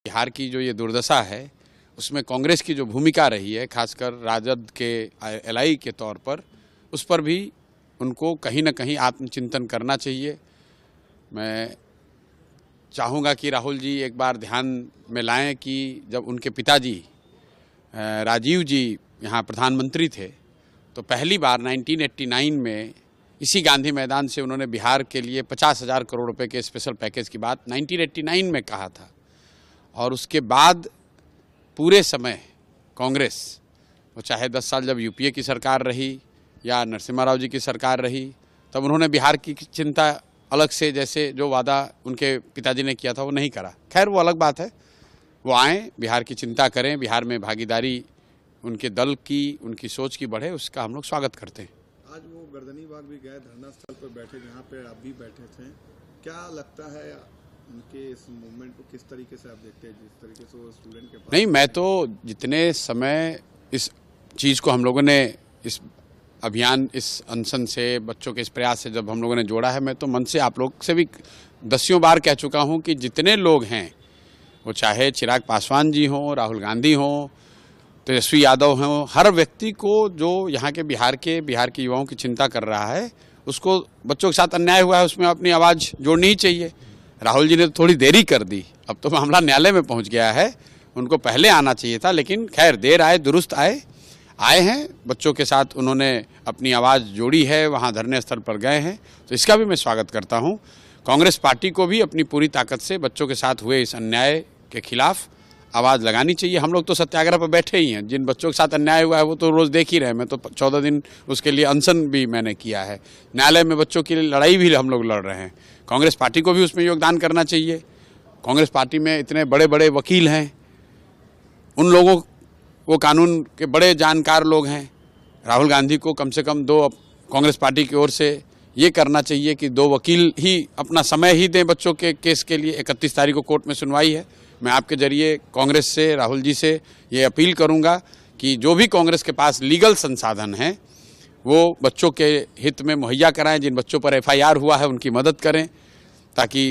बिहार की जो ये दुर्दशा है उसमें कांग्रेस की जो भूमिका रही है, खासकर राजद के एलआई के तौर पर, उस पर भी उनको कहीं ना कहीं आत्मचिंतन करना चाहिए। मैं चाहूँगा कि राहुल जी एक बार ध्यान में लाएं कि जब उनके पिताजी राजीव जी यहाँ प्रधानमंत्री थे तो पहली बार 1989 में इसी गांधी मैदान से उन्होंने बिहार के लिए 50,000 करोड़ रुपए के स्पेशल पैकेज की बात 1989 में कहा था। और उसके बाद पूरे समय कांग्रेस, वो चाहे 10 साल जब यूपीए की सरकार रही या नरसिम्हा राव जी की सरकार रही, तब उन्होंने बिहार की चिंता अलग से, जैसे जो वादा उनके पिताजी ने किया था वो नहीं करा। खैर वो अलग बात है, वो आएँ, बिहार की चिंता करें, बिहार में भागीदारी उनके दल की, उनकी सोच की बढ़े, उसका हम लोग स्वागत करते हैं। आज वो गर्दनी बाग भी गए, धरना स्थल पर बैठे जहाँ पे आप भी बैठे थे, क्या लगता है उनके इस मूवमेंट को किस तरीके से आप देखते हैं, जिस तरीके से वो स्टूडेंट के पास? नहीं, मैं तो जितने समय इस चीज़ को हम लोगों ने, इस अभियान, इस अनशन से, बच्चों के इस प्रयास से जब हम लोगों ने जोड़ा है, मैं तो मन से आप लोग से भी दसियों बार कह चुका हूँ कि जितने लोग हैं, वो चाहे चिराग पासवान जी हों, राहुल गांधी हों, तेजस्वी यादव हों, हर व्यक्ति को जो यहाँ के बिहार के युवाओं की चिंता कर रहा है, उसको बच्चों के साथ अन्याय हुआ है उसमें अपनी आवाज़ जोड़नी ही चाहिए। राहुल जी ने तो थोड़ी देरी कर दी, अब तो मामला न्यायालय में पहुँच गया है, उनको पहले आना चाहिए था, लेकिन खैर देर आए दुरुस्त आए हैं। बच्चों के साथ उन्होंने अपनी आवाज़ जोड़ी है, वहाँ धरने स्थल पर गए हैं, तो इसका भी मैं स्वागत करता हूँ। कांग्रेस पार्टी को भी अपनी पूरी ताकत से बच्चों के साथ हुए इस अन्याय के खिलाफ आवाज़ लगानी चाहिए। हम लोग तो सत्याग्रह पर बैठे ही हैं, जिन बच्चों के साथ अन्याय हुआ है वो तो रोज़ देख ही रहे हैं। मैं तो 14 दिन उसके लिए अनशन भी मैंने किया है, न्यायालय में बच्चों की लड़ाई भी हम लोग लड़ रहे हैं। कांग्रेस पार्टी को भी उसमें योगदान करना चाहिए। कांग्रेस पार्टी में इतने बड़े बड़े वकील हैं, उन लोगों, वो कानून के बड़े जानकार लोग हैं। राहुल गांधी को कम से कम कांग्रेस पार्टी की ओर से ये करना चाहिए कि 2 वकील ही अपना समय ही दें बच्चों के केस के लिए। 31 तारीख को कोर्ट में सुनवाई है। मैं आपके जरिए कांग्रेस से, राहुल जी से ये अपील करूंगा कि जो भी कांग्रेस के पास लीगल संसाधन हैं वो बच्चों के हित में मुहैया कराएं। जिन बच्चों पर FIR हुआ है उनकी मदद करें ताकि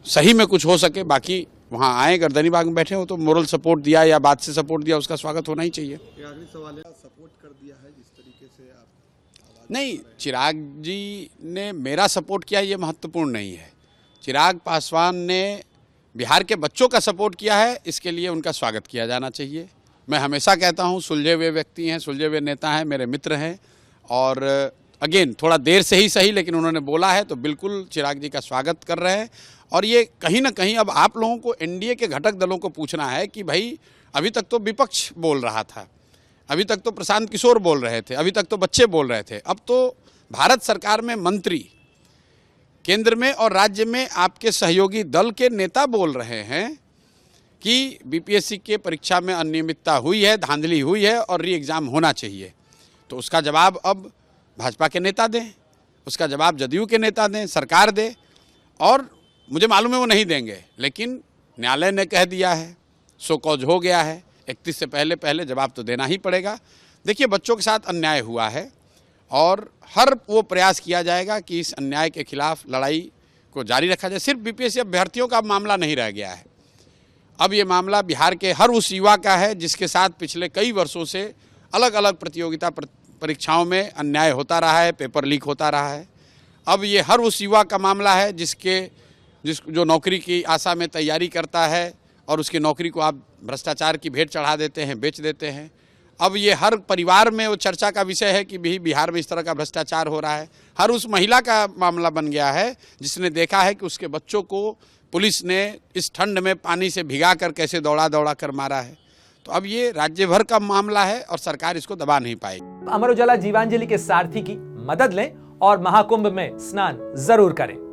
सही में कुछ हो सके। बाकी वहाँ आए, गर्दनी बाग में बैठे हो तो मोरल सपोर्ट दिया या बात से सपोर्ट दिया, उसका स्वागत होना ही चाहिए। आखिरी सवाल है, सपोर्ट कर दिया है जिस तरीके से आप नहीं, चिराग जी ने मेरा सपोर्ट किया ये महत्वपूर्ण नहीं है। चिराग पासवान ने बिहार के बच्चों का सपोर्ट किया है, इसके लिए उनका स्वागत किया जाना चाहिए। मैं हमेशा कहता हूँ, सुलझे हुए व्यक्ति हैं, सुलझे हुए नेता हैं, मेरे मित्र हैं, और अगेन थोड़ा देर से ही सही लेकिन उन्होंने बोला है तो बिल्कुल चिराग जी का स्वागत कर रहे हैं। और ये कहीं ना कहीं अब आप लोगों को, एनडीए के घटक दलों को पूछना है कि भाई अभी तक तो विपक्ष बोल रहा था, अभी तक तो प्रशांत किशोर बोल रहे थे, अभी तक तो बच्चे बोल रहे थे, अब तो भारत सरकार में मंत्री, केंद्र में और राज्य में आपके सहयोगी दल के नेता बोल रहे हैं कि बीपीएससी के परीक्षा में अनियमितता हुई है, धांधली हुई है और री एग्ज़ाम होना चाहिए। तो उसका जवाब अब भाजपा के नेता दें, उसका जवाब जदयू के नेता दें, सरकार दे। और मुझे मालूम है वो नहीं देंगे, लेकिन न्यायालय ने कह दिया है, सो कॉज हो गया है, 31 से पहले जवाब तो देना ही पड़ेगा। देखिए, बच्चों के साथ अन्याय हुआ है और हर वो प्रयास किया जाएगा कि इस अन्याय के खिलाफ लड़ाई को जारी रखा जाए। सिर्फ बीपीएससी अभ्यर्थियों का मामला नहीं रह गया है, अब ये मामला बिहार के हर उस युवा का है जिसके साथ पिछले कई वर्षों से अलग अलग प्रतियोगिता परीक्षाओं में अन्याय होता रहा है, पेपर लीक होता रहा है। अब ये हर उस युवा का मामला है जो नौकरी की आशा में तैयारी करता है और उसकी नौकरी को आप भ्रष्टाचार की भेंट चढ़ा देते हैं, बेच देते हैं। अब ये हर परिवार में वो चर्चा का विषय है कि बिहार में इस तरह का भ्रष्टाचार हो रहा है। हर उस महिला का मामला बन गया है जिसने देखा है कि उसके बच्चों को पुलिस ने इस ठंड में पानी से भिगा कर कैसे दौड़ा कर मारा है। तो अब ये राज्य भर का मामला है और सरकार इसको दबा नहीं पाएगी। अमर उजाला जीवांजलि के सारथी की मदद लें और महाकुंभ में स्नान जरूर करें।